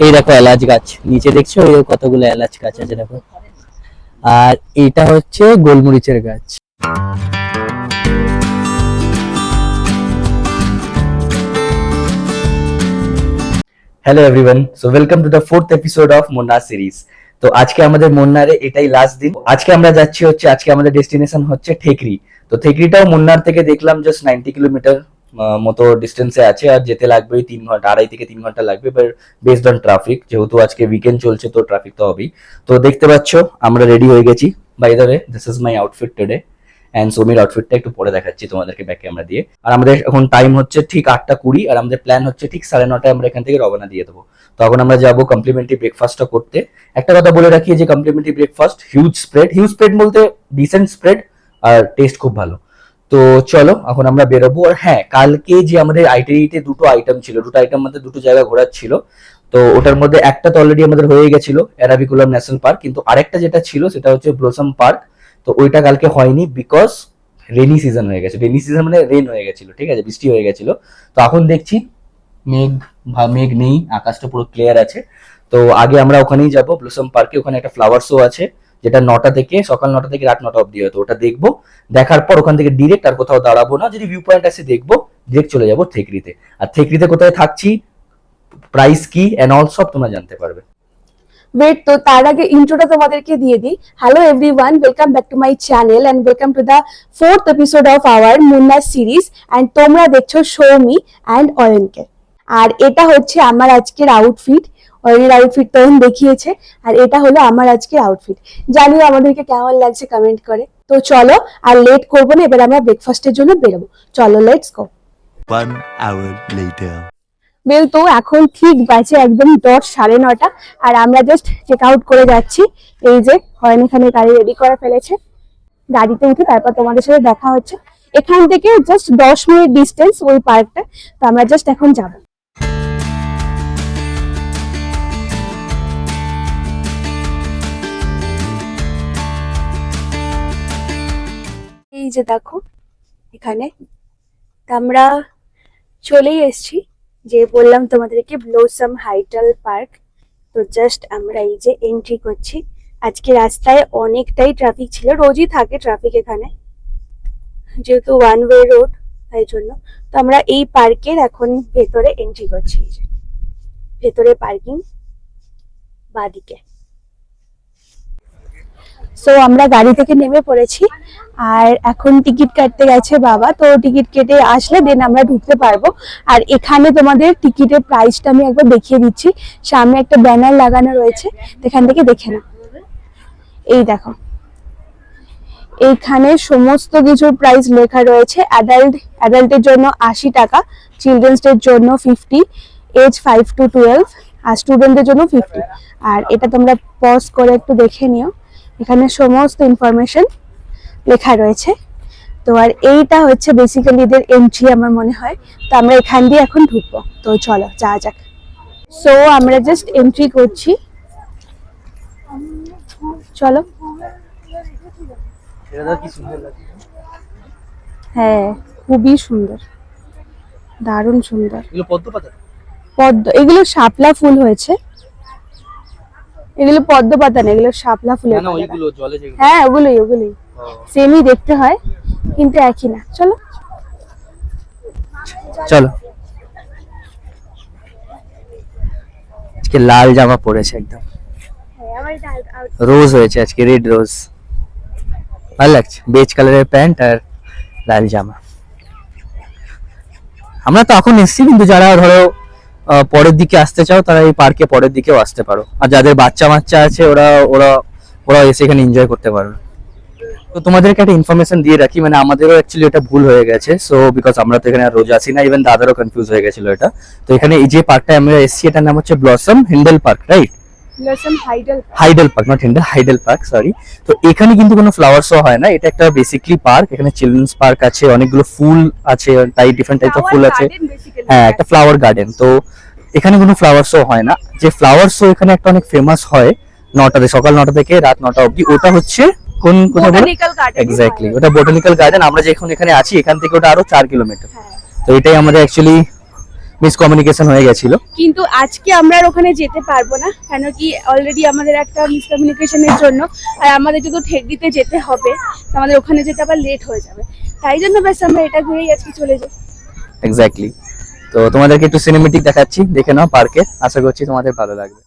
এই দেখো এলাচ গাছ, নিচে দেখছো এই কতগুলো এলাচ গাছ আছে দেখো। আর এটা হচ্ছে গোলমরিচের গাছ। Hello everyone, so welcome to the 4th episode of Munnar series. তো আজকে আমাদের মুন্নারে এটাই লাস্ট দিন। আজকে আমরা যাচ্ছি হচ্ছে, আজকে আমাদের ডেস্টিনেশন হচ্ছে ঠেকরি। তো ঠেকরিটাও মুন্নার থেকে দেখলাম জাস্ট 90 কিলোমিটার মতো ডিস্টেন্সে আছে, আর যেতে লাগবে 3 ঘন্টা, 2.5 থেকে 3 ঘন্টা লাগবে, বাট বেসড অন ট্রাফিক, যেহেতু আজকে উইকেন্ড চলছে তো ট্রাফিক তো হবেই। তো দেখতে পাচ্ছ আমরা রেডি হয়ে গেছি। By the way, this is my outfit today, and সোমির আউটফিটটা একটু পরে দেখাচ্ছি তোমাদেরকে ব্যাক ক্যামেরা দিয়ে। আর আমাদের এখন টাইম হচ্ছে ঠিক 8:20, আর আমাদের প্ল্যান হচ্ছে ঠিক 9:30 আমরা এখান থেকে রওনা দিয়ে দেবো। তখন আমরা যাবো কমপ্লিমেন্টারি ব্রেকফাস্টটা করতে। একটা কথা বলে রাখি যে কমপ্লিমেন্টারি ব্রেকফাস্ট হিউজ স্প্রেড বলতে ডিসেন্ট স্প্রেড, আর টেস্ট খুব ভালো। তো চলো এখন আমরা বেরোবো। আর হ্যাঁ, কালকে যে আমাদের আইটিআইতে দুটো আইটেম ছিল, দুটো আইটেম মধ্যে দুটো জায়গা ঘোরার ছিল। তো ওটার মধ্যে একটা তো অলরেডি আমাদের হয়ে গেছিল, এরাভিকুলাম ন্যাশনাল পার্ক, কিন্তু আরেকটা যেটা ছিল সেটা হচ্ছে ব্লসম পার্ক। তো ওইটা কালকে হয়নি বিকজ রেনি সিজন হয়ে গেছে। রেনি সিজন মানে রেন হয়ে গেছিল, ঠিক আছে, বৃষ্টি হয়ে গেছিল। তো এখন দেখছি মেঘ নেই, আকাশটা পুরো ক্লিয়ার আছে। তো আগে আমরা ওখানেই যাবো ব্লসম পার্কে। ওখানে একটা ফ্লাওয়ার শো আছে, যেটা সকাল 9টা থেকে রাত 9টা অব্দি হতো। ওটা দেখবো, দেখার পর ওখান থেকে ডিরেক্ট আর কোথাও দাঁড়াবো না, যদি ভিউ পয়েন্ট আছে দেখবো, ডিরেক্ট চলে যাবো থেকরিতে। আর থেকরিতে কোথায় থাকছি, প্রাইস কি এন্ড অল সব তোমরা জানতে পারবে। ওয়েট, তো তার আগে ইন্ট্রোটা তোমাদেরকে দিয়ে দিই। Hello everyone, welcome back to my channel and welcome to the 4th episode of our Munna series. And তোমরা দেখছো সৌমি এন্ড অয়নকে। আর এটা হচ্ছে আমার আজকের আউটফিট। অয়নের আউটফিট তো অয়ন দেখিয়েছে, আর এটা হলো আমার আজকের আউটফিট। জানিও আমাদেরকে কেমন লাগছে কমেন্ট করে। তো চলো আর লেট করবো না, এবার আমরা ব্রেকফাস্টের জন্য বেরোবো। চলো, let's go. 1 hour later. Well, তো এখন ঠিক বাজে একদম 9:30, আর আমরা জাস্ট চেক আউট করে যাচ্ছি। এই যে হয়ন এখানে গাড়ি রেডি করে ফেলেছে, গাড়িতে উঠে তারপর তোমাদের সাথে দেখা হচ্ছে। এখান থেকে জাস্ট 10 মিনিট ডিস্টেন্স ওই পার্কটা। তো আমরা জাস্ট এখন যাব। এই যে দেখো এখানে আমরা চলেই এসেছি, যে বললাম তোমাদেরকে ব্লসম হাইটাল পার্ক। তো জাস্ট আমরা এই যে এন্ট্রি করছি। আজকে রাস্তায় অনেকটাই ট্রাফিক ছিল, রোজই থাকে ট্রাফিক এখানে, যেহেতু ওয়ান ওয়ে রোড, তাই জন্য। তো আমরা এই পার্কের এখন ভেতরে এন্ট্রি করছি। এই যে ভেতরে পার্কিং, বাদিকে। সো আমরা গাড়ি থেকে নেমে পড়েছি, আর এখন টিকিট কাটতে গেছে বাবা। তো টিকিট কেটে আসলে দেন আমরা ঢুকতে পারবো। আর এখানে তোমাদের টিকিটের প্রাইসটা আমি একবার দেখিয়ে দিচ্ছি। সামনে একটা ব্যানার লাগানো রয়েছে, এখান থেকে দেখে নাও। এই দেখো, এইখানে সমস্ত কিছুর প্রাইস লেখা রয়েছে। অ্যাডাল্টের জন্য 80 টাকা, চিলড্রেন্সদের জন্য 50, এজ 5 to 12, আর স্টুডেন্টদের জন্য 50। আর এটা তোমরা পজ করে একটু দেখে নিও, এখানে সমস্ত ইনফরমেশন লেখা রয়েছে। তো আর এইটা হচ্ছে বেসিক্যালি এদের এন্ট্রি আমার মনে হয়। তো আমরা এখান দিয়ে এখন ঢুকবো। তো চলো যাওয়া যাক। সো আমরা জাস্ট এন্ট্রি করছি, চলো। হ্যাঁ, খুবই সুন্দর, দারুণ সুন্দর। পদ্ম, এগুলো শাপলা ফুল হয়েছে, এগুলো পদ্ম পাতা না, এগুলো শাপলা ফুলের পাতা। হ্যাঁ, ওগুলোই সেমই দেখতে হয়, কিন্তু একই না। চলো আজকে লাল জামা পরেছে, একদম রোজ হয়েছে আজকে, রেড রোজ, ভালো লাগছে। বেজ কালারের প্যান্ট আর লাল জামা। আমরা তো এখন এসছি, কিন্তু যারা ধরো পরের দিকে আসতে চাও তারা এই পার্কে পরের দিকেও আসতে পারো, আর যাদের বাচ্চা আছে ওরা ওরা ওরা এসে এখানে এনজয় করতে পারবে। তো তোমাদেরকে একটা ইনফরমেশন দিয়ে রাখি, মানে আমাদেরও অ্যাকচুয়ালি এটা ভুল হয়ে গেছে। সো বিকজ আমরা তো এখানে রোজ আসি না, ইভেন দাদারও কনফিউজ হয়ে গেছিল এটা। তো এখানে এই যে পার্কটা আমরা এসছি, এটার নাম হচ্ছে Blossom Hindel Park, right? Blossom Hydel Park, not Hindel, Hydel Park, sorry. তো এখানে কিন্তু কোনো ফ্লাওয়ার শো হয় না, এটা একটা বেসিকলি পার্ক। এখানে চিলড্রেন্স পার্ক আছে, অনেকগুলো ফুল আছে, তাই ডিফারেন্ট টাইপ অফ ফুল আছে। হ্যাঁ, একটা ফ্লাওয়ার গার্ডেন। তো এখানে কোনো ফ্লাওয়ার শো হয় না। যে ফ্লাওয়ার শো এখানে একটা অনেক ফেমাস হয় 9টাতে, সকাল 9টা থেকে রাত 9টা অবধি, ওটা হচ্ছে কোন কোথায় বলে? এক্স্যাক্টলি, ওটা বোটানিক্যাল গার্ডেন। আমরা যেখানে এখানে আছি, এখান থেকে ওটা আরো 4 কিলোমিটার। তো এটাই আমাদের অ্যাকচুয়ালি মিসকমিউনিকেশন হয়ে গেছিল। কিন্তু আজকে আমরা আর ওখানে যেতে পারবো না, কেন কি অলরেডি আমাদের একটা মিসকমিউনিকেশনের জন্য আর আমাদের যদি ঠেকদিতে যেতে হবে, তো আমাদের ওখানে যেতে আবার লেট হয়ে যাবে। তাই জন্য ব্যাস আমরা এটা ঘুরেই আজকে চলে যাই। এক্স্যাক্টলি। তো তোমাদেরকে একটু সিনেমেটিক দেখাচ্ছি, দেখে নাও পার্কে, আশা করছি তোমাদের ভালো লাগবে।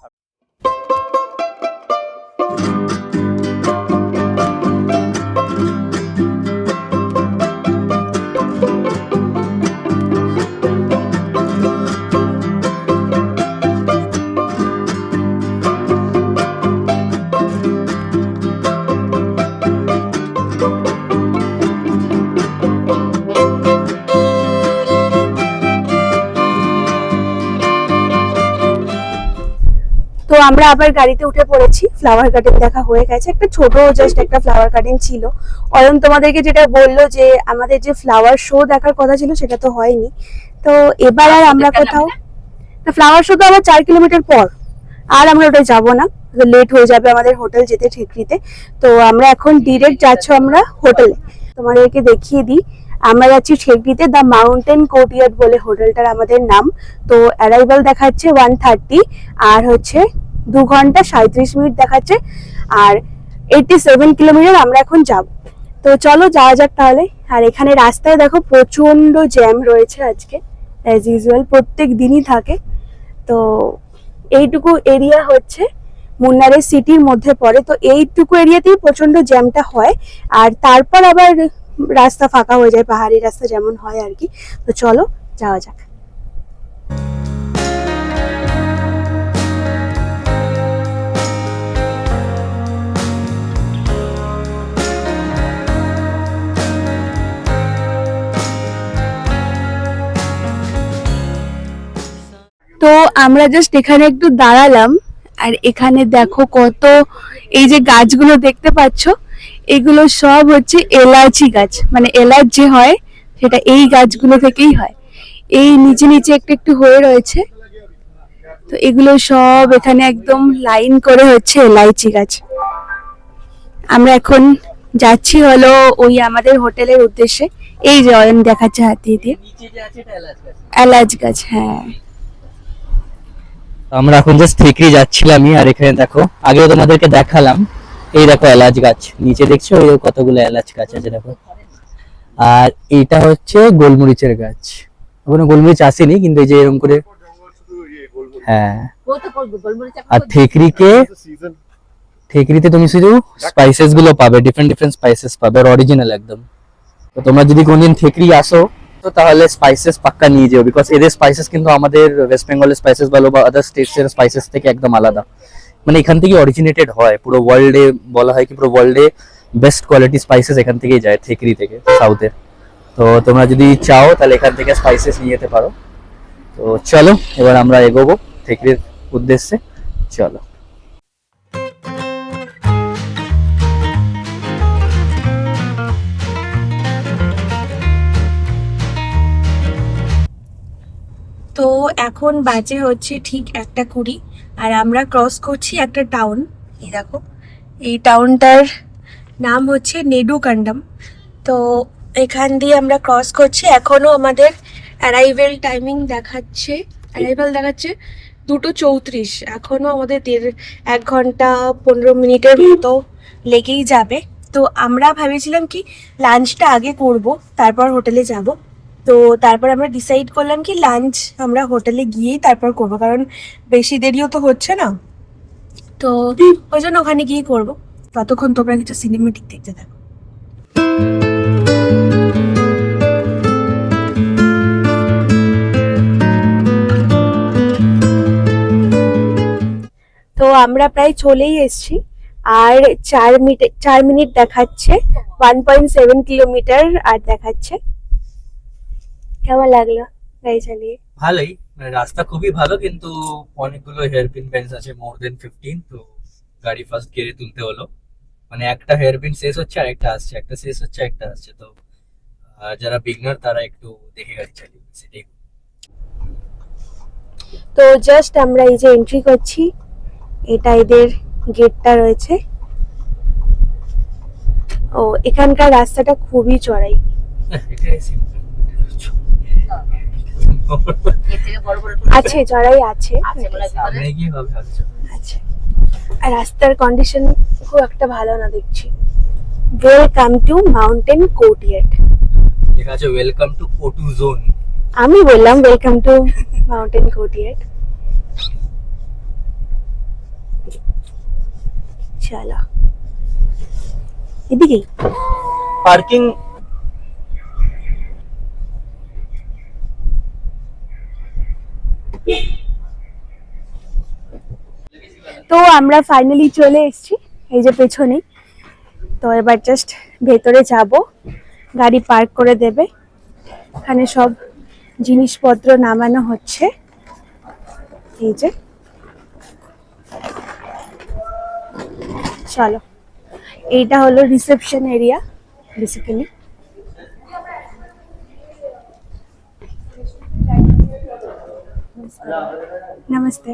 তো আমরা আবার গাড়িতে উঠে পড়েছি, ফ্লাওয়ার গার্ডেন দেখা হয়ে গেছে, একটা ছোট জাস্ট একটা ফ্লাওয়ার গার্ডেন ছিল। অয়ন তোমাদেরকে যেটা বললো যে আমাদের যে ফ্লাওয়ার শো দেখার কথা ছিল সেটা তো হয়নি। তো এবার আর আমরা কোথাও, ফ্লাওয়ার শো তো আবার 4 কিলোমিটার পর, আর আমরা ওটা যাবো না, লেট হয়ে যাবে আমাদের হোটেল যেতে ঠেকরিতে। তো আমরা এখন ডিরেক্ট যাচ্ছি আমরা হোটেলে। তোমাদেরকে দেখিয়ে দিই, আমরা যাচ্ছি ঠেকরিতে, দ্য মাউন্টেন কোর্টইয়ার্ড বলে হোটেলটার আমাদের নাম। তো অ্যারাইভাল দেখাচ্ছে 1:30, আর হচ্ছে 2 ঘন্টা 37 মিনিট দেখাচ্ছে, আর 87 কিলোমিটার আমরা এখন যাব। তো চলো যাওয়া যাক তাহলে। আর এখানে রাস্তায় দেখো প্রচন্ড জ্যাম রয়েছে আজকে, অ্যাজ ইউজুয়াল প্রত্যেক দিনই থাকে। তো এইটুকু এরিয়া হচ্ছে মুন্নারের সিটির মধ্যে পড়ে, তো এইটুকু এরিয়াতেই প্রচন্ড জ্যামটা হয়, আর তারপর আবার রাস্তা ফাঁকা হয়ে যায়, পাহাড়ি রাস্তা যেমন হয় আর কি। তো চলো যাওয়া যাক। তো আমরা জাস্ট এখানে একটু দাঁড়ালাম, আর এখানে দেখো কত, এই যে গাছগুলো দেখতে পাচ্ছ, এগুলো সব হচ্ছে এলাচি গাছ, মানে এলাচ যে হয় সেটা এই গাছগুলো থেকেই হয়। এই নিচে নিচে একটু একটু হয়ে রয়েছে, তো এগুলো সব এখানে একদম লাইন করে হচ্ছে এলাচি গাছ। আমরা এখন যাচ্ছি হলো ওই আমাদের হোটেলের উদ্দেশ্যে। এই যে অয়ন দেখাচ্ছে হাতি দিয়ে এলাচ গাছ, হ্যাঁ। আমরা এখন জাস্ট থেকরি যাচ্ছিলামই, আর এখানে দেখো আগেও তোমাদেরকে দেখালাম, এই দেখো এলাচ গাছ, নিচে দেখছো ওই কতগুলো এলাচ গাছ আছে দেখো। আর এইটা হচ্ছে গোলমরিচের গাছ, ওখানে গোলমরিচ আসেনি কিন্তু এই যে এরকম করে, হ্যাঁ। আর থেকরিতে তুমি শুধু স্পাইসেস গুলো পাবে, ডিফারেন্ট ডিফারেন্ট স্পাইসেস পাবে, আর অরিজিনাল একদম। তো তোমরা যদি কোনদিন থেকরি আসো তো তাহলে স্পাইসেস পাক্কা নিয়ে যেও, বিকজ এদের স্পাইসেস কিন্তু আমাদের ওয়েস্ট বেঙ্গলের স্পাইসেস বলো বা আদার স্টেটস এর স্পাইসেস থেকে একদম আলাদা, মানে এখান থেকে অরিজিনেটেড হয়। পুরো ওয়ার্ল্ডে বলা হয় কি পুরো ওয়ার্ল্ডে বেস্ট কোয়ালিটি স্পাইসেস এখান থেকেই যায়, থেকরি থেকে, সাউথের। তো তোমরা যদি চাও তাহলে এখান থেকে স্পাইসেস নিয়ে যেতে পারো। তো চলো এবার আমরা এগোবো থেকরির উদ্দেশ্যে, চলো। তো এখন বাজে হচ্ছে ঠিক 1:20, আর আমরা ক্রস করছি একটা টাউন। এই দেখো, এই টাউনটার নাম হচ্ছে নেডুকান্ডাম। তো এখান দিয়ে আমরা ক্রস করছি, এখনো আমাদের অ্যারাইভেল দেখাচ্ছে 2:34, এখনো আমাদের 1 ঘন্টা 15 মিনিটের মতো লেগেই যাবে। তো আমরা ভেবেছিলাম কি লাঞ্চটা আগে করব, তারপর হোটেলে যাব। তো তারপর আমরা ডিসাইড করলাম কি লাঞ্চ আমরা হোটেলে গিয়েই তারপর করব, কারণ বেশি দেরিও তো হচ্ছে না, তো ওই জন্য ওখানে গিয়ে করব। ততক্ষণ তোমরা কিছু সিনেমেটিক দেখতে থাকো। তো আমরা প্রায় চলেই এসেছি, আর 4 মিনিট দেখাচ্ছে, 1.7 কিলোমিটার আর দেখাচ্ছে। কেমন লাগলো গাড়ি চালিয়ে? ভালোই, মানে রাস্তা খুবই ভালো, কিন্তু অনেকগুলো হেয়ারপিন বেন্ডস আছে, মোর দেন 15। তো গাড়ি ফার্স্ট গিয়ারে তুলতে হলো, মানে একটা হেয়ারপিন শেষ হচ্ছে আর একটা আসছে, একটা শেষ হচ্ছে একটা আসছে। তো যারা বিগনার তারা একটু দেখে গাড়ি চালিয়ে, সেটাই। তো জাস্ট আমরা এই যে এন্ট্রি করছি, এটা এদের গেটটা রয়েছে। ও এখানকার রাস্তাটা খুবই চড়াই। এটাই সিম্পল। এর থেকে বড় বড় আছে, চড়াই আছে। সামনে কি হবে ভাবছো? আচ্ছা, আর রাস্তার কন্ডিশন খুব একটা ভালো না দেখছি। Welcome to mountain courtyard. লেখা আছে ওয়েলকাম টু O2 জোন। আমি বললাম ওয়েলকাম টু মাউন্টেন কোর্টিয়ার্ড। চলো এদিকে। পার্কিং তো আমরা ফাইনালি চলে এসেছি, এই যে পেছনে। তো এবার জাস্ট ভেতরে যাব, গাড়ি পার্ক করে দেবে। এখানে সব জিনিসপত্র নামানো হচ্ছে, এই যে। চলো, এইটা হলো রিসেপশন এরিয়া বেসিক্যালি। নমস্তে।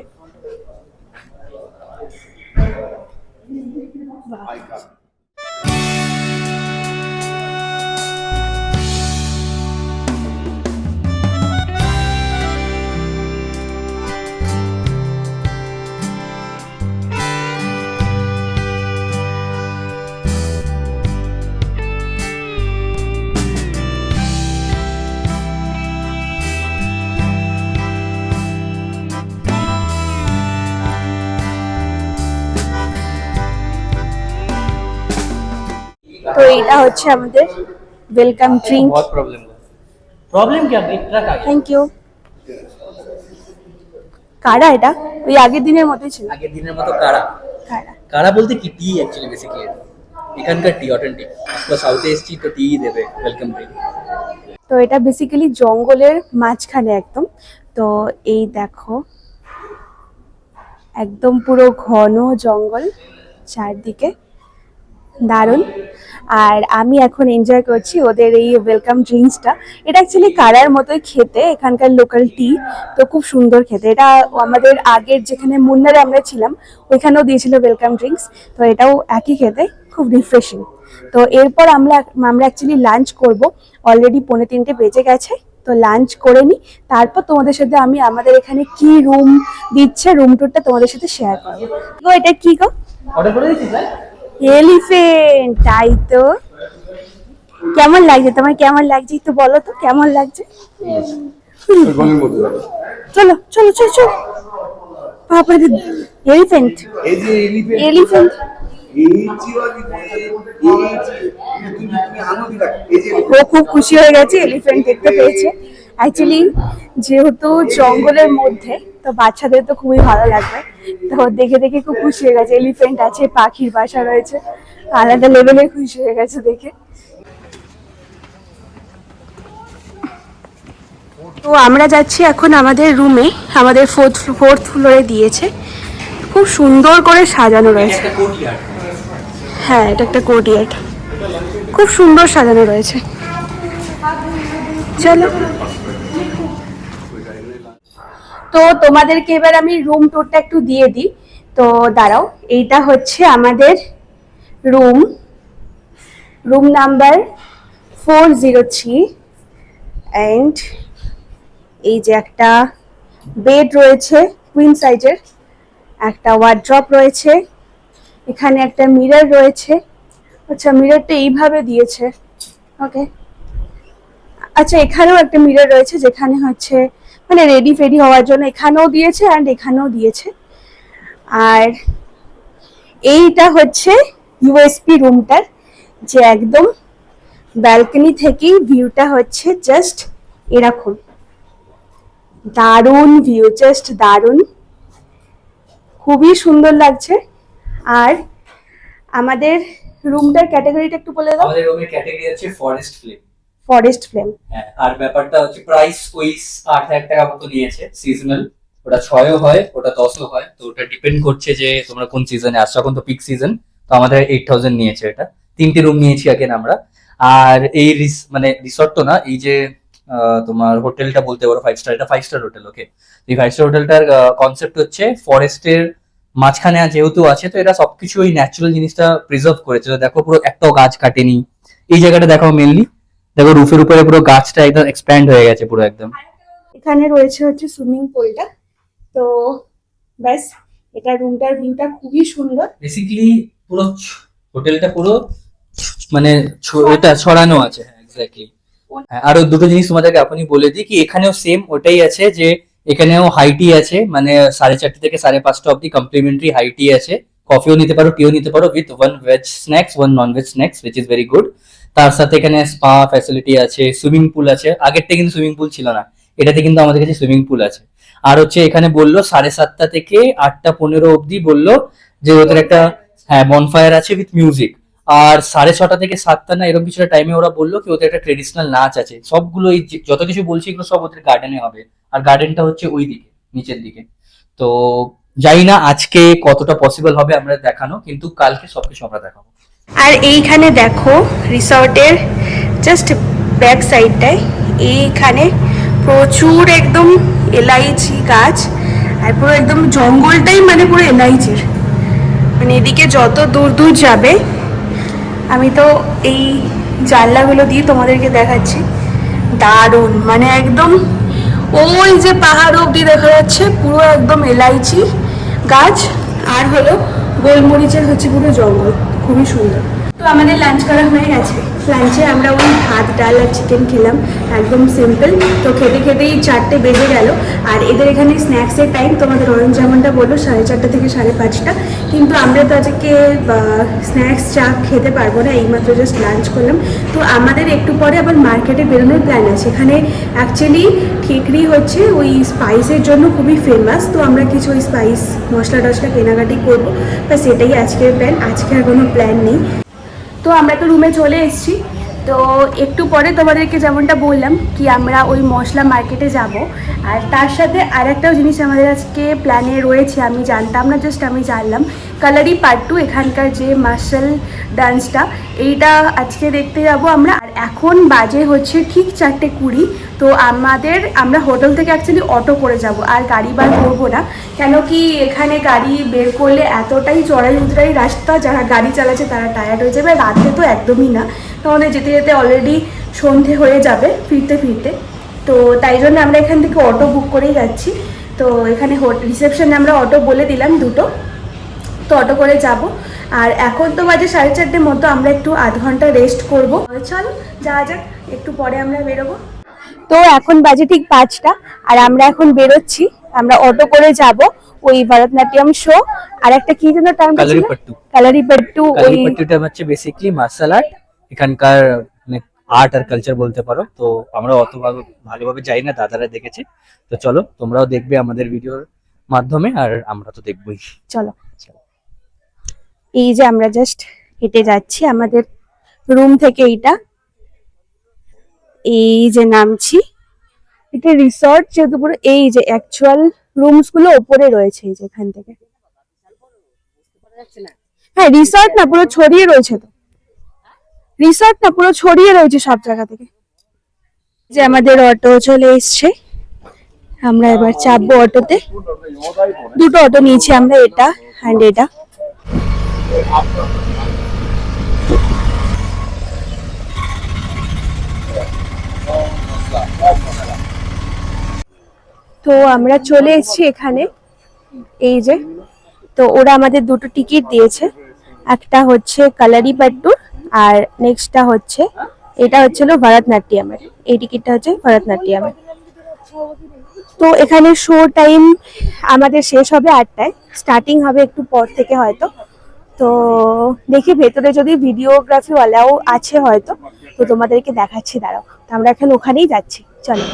তো এইটা হচ্ছে আমাদের ওয়েলকাম ড্রিঙ্ক। बहुत प्रॉब्लम क्या ब्रेक ट्रक आ गया। Thank you. কারা এটা? ওই আগের দিনের মতোই ছিল। আগের দিনের মতো কারা কারা? কারা বলতে কি টি অ্যাকচুয়ালি বেসিক্যালি এখানকার টি অথেন্টিক। তো সাউথে এসছি তো টি দেবে ওয়েলকাম ড্রিঙ্ক। তো এটা বেসিক্যালি জঙ্গলের মাঝখানে একদম। তো এই দেখো, একদম পুরো ঘন জঙ্গল চারদিকে, দারুণ। আর আমি এখন এনজয় করছি ওদের এই ওয়েলকাম ড্রিঙ্কসটা। এটা অ্যাকচুয়ালি কারার মতোই খেতে, এখানকার লোকাল টি। তো খুব সুন্দর খেতে। এটা আমাদের আগের যেখানে মুন্নারে আমরা ছিলাম ওইখানেও দিয়েছিল ওয়েলকাম ড্রিঙ্কস। তো এটাও একই খেতে, খুব রিফ্রেশিং। তো এরপর আমরা অ্যাকচুয়ালি লাঞ্চ করব। অলরেডি 2:45 বেজে গেছে। তো লাঞ্চ করে নিই, তারপর তোমাদের সাথে আমি আমাদের এখানে কি রুম দিচ্ছে, রুম টুরটা তোমাদের সাথে শেয়ার করবো। গো, এটা কি গো? অর্ডার করে দিয়েছিস ভাই? এলিফ্যান্ট, তাই তো। কেমন লাগছে তোমার? কেমন লাগছে একটু বলো তো, কেমন লাগছে? চলো চলো চলো চলো। বাবা রে, এলিফ্যান্ট, এই যে এলিফ্যান্ট এলিফ্যান্ট। ও খুব খুশি হয়ে গেছে এলিফ্যান্ট দেখতে পেয়েছে। অ্যাকচুয়ালি যেহেতু জঙ্গলের মধ্যে, তো বাচ্চাদের তো খুবই ভালো লাগবে। তো দেখে দেখে খুব খুশি হয়ে গেছে। এলিফ্যান্ট আছে, পাখির বাসা রয়েছে, আলাদা লেভেলের খুশি হয়ে গেছে দেখে। তো আমরা যাচ্ছি এখন আমাদের রুমে। আমাদের ফোর্থ ফ্লোরে দিয়েছে, খুব সুন্দর করে সাজানো রয়েছে। হ্যাঁ, এটা একটা কোর্টিয়ার্ড, খুব সুন্দর সাজানো রয়েছে। চলো, তো তোমাদেরকে এবার আমি রুম টুরটা একটু দিয়ে দিই। তো দাঁড়াও, এইটা হচ্ছে আমাদের রুম নাম্বার 403। অ্যান্ড এই যে একটা বেড রয়েছে কুইন সাইজের, একটা ওয়ার্ড্রপ রয়েছে, এখানে একটা মিরর রয়েছে। আচ্ছা, মিররটা এইভাবে দিয়েছে, ওকে। আচ্ছা, এখানেও একটা মিরর রয়েছে, যেখানে হচ্ছে মানে রেডি ফেডি হওয়ার জন্য এখানেও দিয়েছে অ্যান্ড এখানেও দিয়েছে। আর এইটা হচ্ছে ইউএসপি রুমটার, যে একদম ব্যালকনি থেকেই ভিউটা হচ্ছে জাস্ট এরকম। দারুণ ভিউ, জাস্ট দারুণ, খুবই সুন্দর লাগছে। আর আমাদের রুমটার ক্যাটাগরিটা একটু বলে দাও। আমাদের রুমের ক্যাটাগরি আছে ফরেস্ট ফ্লেম। Forest flame. হ্যাঁ, আর ব্যাপারটা হচ্ছে প্রাইস ওইস 8,000 টাকা মতো নিয়েছে। সিজনাল, ওটা 6ও হয়, ওটা 10ও হয়। তো ওটা ডিপেন্ড করছে যে তোমরা কোন সিজনে আসছো। এখন তো পিক সিজন, তো আমাদের 8,000 নিয়েছে। এটা 3টে রুম নিয়েছি আগেন আমরা। আর এই মানে রিসর্ট তো না, এই যে তোমার হোটেলটা বলতে পারো 5 স্টার, এটা 5 স্টার হোটেল। ওকে, এই 5 স্টার হোটেলটার কনসেপ্ট হচ্ছে ফরেস্টের মাঝখানে যেহেতু আছে, তো এটা সবকিছু ওই ন্যাচারাল জিনিসটা প্রিজার্ভ করেছে। তো দেখো, পুরো একটাও গাছ কাটেনি। এই জায়গাটা দেখো, মেনলি দেখো রুফের উপরে পুরো গাছটা একদম এক্সপ্যান্ড হয়ে গেছে পুরো একদম। এখানে রয়েছে হচ্ছে সুইমিং পুলটা। তো ব্যাস, এটা রুমটার ভিউটা খুবই সুন্দর। বেসিক্যালি পুরো হোটেলটা পুরো মানে ওটা ছড়ানো আছে। হ্যাঁ, এক্স্যাক্টলি। আরো দুটো জিনিস তোমাদেরকে এখনই বলে দিই কি এখানেও সেম ওটাই আছে, যে এখানেও হাইটি আছে, মানে 4:30 থেকে 5:30 অব্দি কমপ্লিমেন্টারি হাইটি আছে। কফিও নিতে পারো, টিও নিতে পারো, with 1 veg snacks 1 non veg snacks, which is very good. তার সাথে এখানে স্পা ফ্যাসিলিটি আছে, সুইমিং পুল আছে। আগেরটা কিন্তু সুইমিং পুল ছিল না, এটাতে কিন্তু আমাদের কাছে সুইমিং পুল আছে। আর হচ্ছে এখানে বললো 7:30 থেকে 8:15 অব্দি বললো যে ওদের একটা হ্যাঁ বনফায়ার আছে উইথ মিউজিক। আর 6:30 থেকে 7টা না এরকম কিছুটা টাইমে ওরা বললো কি ওদের একটা ট্রেডিশনাল নাচ আছে। সবগুলো এই যত কিছু বলছি এগুলো সব ওদের গার্ডেনে হবে, আর গার্ডেনটা হচ্ছে ওই দিকে নিচের দিকে। তো জানি না আজকে কতটা পসিবল হবে আমরা দেখানো, কিন্তু কালকে সবকিছু আমরা দেখাবো। আর এইখানে দেখো রিসর্টের জাস্ট ব্যাক সাইডটায় এইখানে প্রচুর একদম এলাইচি গাছ, আর পুরো একদম জঙ্গলটাই মানে পুরো এলাইচির। মানে এদিকে যত দূর দূর যাবে, আমি তো এই জানলাগুলো দিয়ে তোমাদেরকে দেখাচ্ছি, দারুণ মানে একদম ওই যে পাহাড় অবধি দেখা যাচ্ছে পুরো একদম এলাইচি গাছ, আর হলো গোলমরিচের হচ্ছে পুরো জঙ্গল, খুবই সুন্দর। তো আমাদের লাঞ্চ করা হয়ে গেছে। লাঞ্চে আমরা ওই ভাত ডাল আর চিকেন খেলাম, একদম সিম্পল। তো খেতে খেতেই 4টে বেজে গেল। আর এদের এখানে স্ন্যাক্সের টাইম তোমাদের অরেঞ্জ যেমনটা বললো 4:30 থেকে 5:30, কিন্তু আমরা তো আজকে স্ন্যাক্স চা খেতে পারবো না, এইমাত্র জাস্ট লাঞ্চ করলাম। তো আমাদের একটু পরে আবার মার্কেটে বেরোনোর প্ল্যান আছে। এখানে অ্যাকচুয়ালি ঠিকরি হচ্ছে ওই স্পাইসের জন্য খুবই ফেমাস। তো আমরা কিছু ওই স্পাইস মশলা টশলা কেনাকাটি করবো, বা সেটাই আজকের প্ল্যান। আজকে আর কোনো প্ল্যান নেই। তো আমরা তো রুমে চলে এসেছি। তো একটু পরে তোমাদেরকে যেমনটা বললাম কি আমরা ওই মশলা মার্কেটে যাব। আর তার সাথে আর একটাও জিনিস আমাদের আজকে প্ল্যানে রয়েছে, আমি জানতাম না, জাস্ট আমি জানলাম কালারি পার্ট 2, এখানকার যে মার্শাল ডান্সটা, এইটা আজকে দেখতে যাব আমরা। আর এখন বাজে হচ্ছে ঠিক 4:20। তো আমরা হোটেল থেকে অ্যাকচুয়ালি অটো করে যাব, আর গাড়ি বার করবো না। কেন কি এখানে গাড়ি বের করলে এতটাই চড়াই উতরাই রাস্তা, যারা গাড়ি চালাচ্ছে তারা টায়ার্ড হয়ে যাবে। রাতে তো একদমই না, তো আমাদের যেতে যেতে অলরেডি সন্ধে হয়ে যাবে ফিরতে ফিরতে। তো তাই জন্য আমরা এখান থেকে অটো বুক করেই যাচ্ছি। তো এখানে রিসেপশনে আমরা অটো বলে দিলাম দুটো, তো অটো করে যাব। আর এখন তো বাজে 4:30 মতো, আমরা একটু আধ ঘন্টা রেস্ট করবো। চলো যাওয়া যাক, একটু পরে আমরা বেরোবো। তো এখন বাজে ঠিক 5টা, আর আমরা এখন বেরোচ্ছি। আমরা অটো করে যাব ওই ভরতনাট্যম শো, আর একটা কি যেন টাইম কালারিপাট্টু। কালারিপাট্টু। ওই কালারিপাট্টুটা হচ্ছে বেসিক্যালি মার্শাল আর্ট, এখানকার মানে আর্ট আর কালচার বলতে পারো। তো আমরা অত ভালোভাবে যাই না, দাদারা দেখেছে। তো চলো তোমরাও দেখবে আমাদের ভিডিওর মাধ্যমে, আর আমরা তো দেখবোই। চলো। এই যে আমরা জাস্ট হেঁটে যাচ্ছি আমাদের রুম থেকে, এই যে নামছি। এটা রিসর্ট যেহেতু পুরো, এই যে অ্যাকচুয়াল রুমস গুলো ওপরে রয়েছে এই যে এখান থেকে। হ্যাঁ রিসর্ট না, পুরো ছড়িয়ে রয়েছে। তো রিসর্ট না, পুরো ছড়িয়ে রয়েছে সব জায়গা থেকে। যে আমাদের অটো চলে এসছে, আমরা এবার চাপবো অটোতে। দুটো অটো নিয়েছি আমরা, এটা অ্যান্ড এটা। তো আমরা চলে এসেছি এখানে, এই যে। তো ওরা আমাদের দুটো টিকিট দিয়েছে, একটা হচ্ছে কালারিপাট্টুর, আর নেক্সটটা হচ্ছে এটা হচ্ছিল ভরতনাট্যমের। এই টিকিটটা হচ্ছে ভরতনাট্যমের। তো এখানে শো টাইম আমাদের শেষ হবে 8টায়, স্টার্টিং হবে একটু পর থেকে হয়তো। তো দেখি ভেতরে যদি ভিডিওগ্রাফি ওয়ালাও আছে হয়তো, তো তোমাদেরকে দেখাচ্ছি, দাঁড়াও। তো আমরা এখন ওখানেই যাচ্ছি, চলো।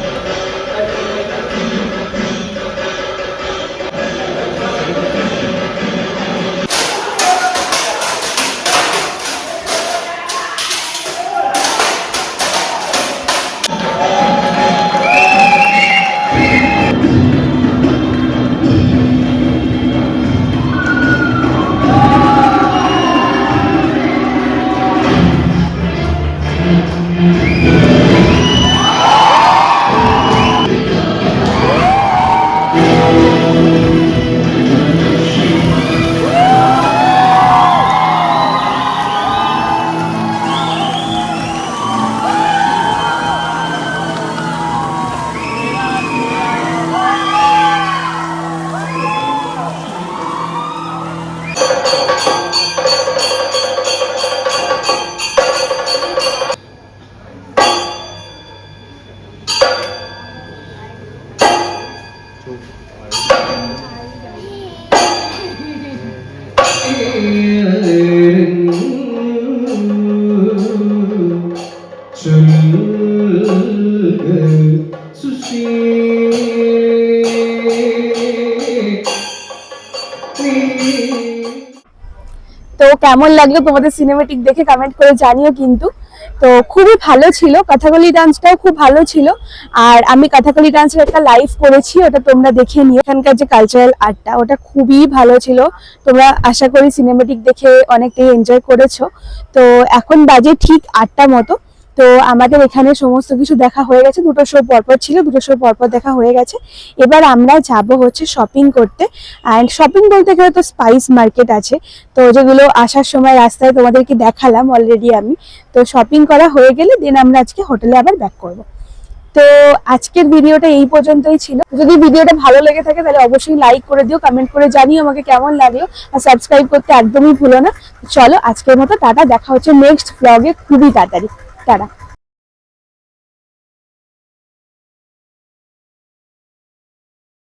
তো কেমন লাগলো তোমাদের সিনেমেটিক দেখে কমেন্ট করে জানিও কিন্তু। তো খুবই ভালো ছিল, কথাকলি ডান্সটাও খুব ভালো ছিল। আর আমি কথাকলি ডান্সের একটা লাইভ করেছি, ওটা তোমরা দেখে নিও। এখানকার যে কালচারাল আর্টটা ওটা খুবই ভালো ছিল। তোমরা আশা করি সিনেমেটিক দেখে অনেকটাই এনজয় করেছো। তো এখন বাজে ঠিক 8টা মতো। তো আমাদের এখানে সমস্ত কিছু দেখা হয়ে গেছে, দুটো শো পরপর ছিল, দুটো শো পরপর দেখা হয়ে গেছে। এবার আমরা যাব হচ্ছে শপিং করতে। অ্যান্ড শপিং বলতে গেলে তো স্পাইস মার্কেট আছে, তো যেগুলো আসার সময় রাস্তায় তোমাদেরকে দেখালাম অলরেডি আমি। তো শপিং করা হয়ে গেলে দেন আমরা আজকে হোটেলে আবার ব্যাক করব। তো আজকের ভিডিওটা এই পর্যন্তই ছিল। যদি ভিডিওটা ভালো লেগে থাকে তাহলে অবশ্যই লাইক করে দিও, কমেন্ট করে জানিও আমাকে কেমন লাগলো, আর সাবস্ক্রাইব করতে একদমই ভুলো না। চলো আজকের মতো টাটা, দেখা হচ্ছে নেক্সট ব্লগে খুবই তাড়াতাড়ি। টাটা।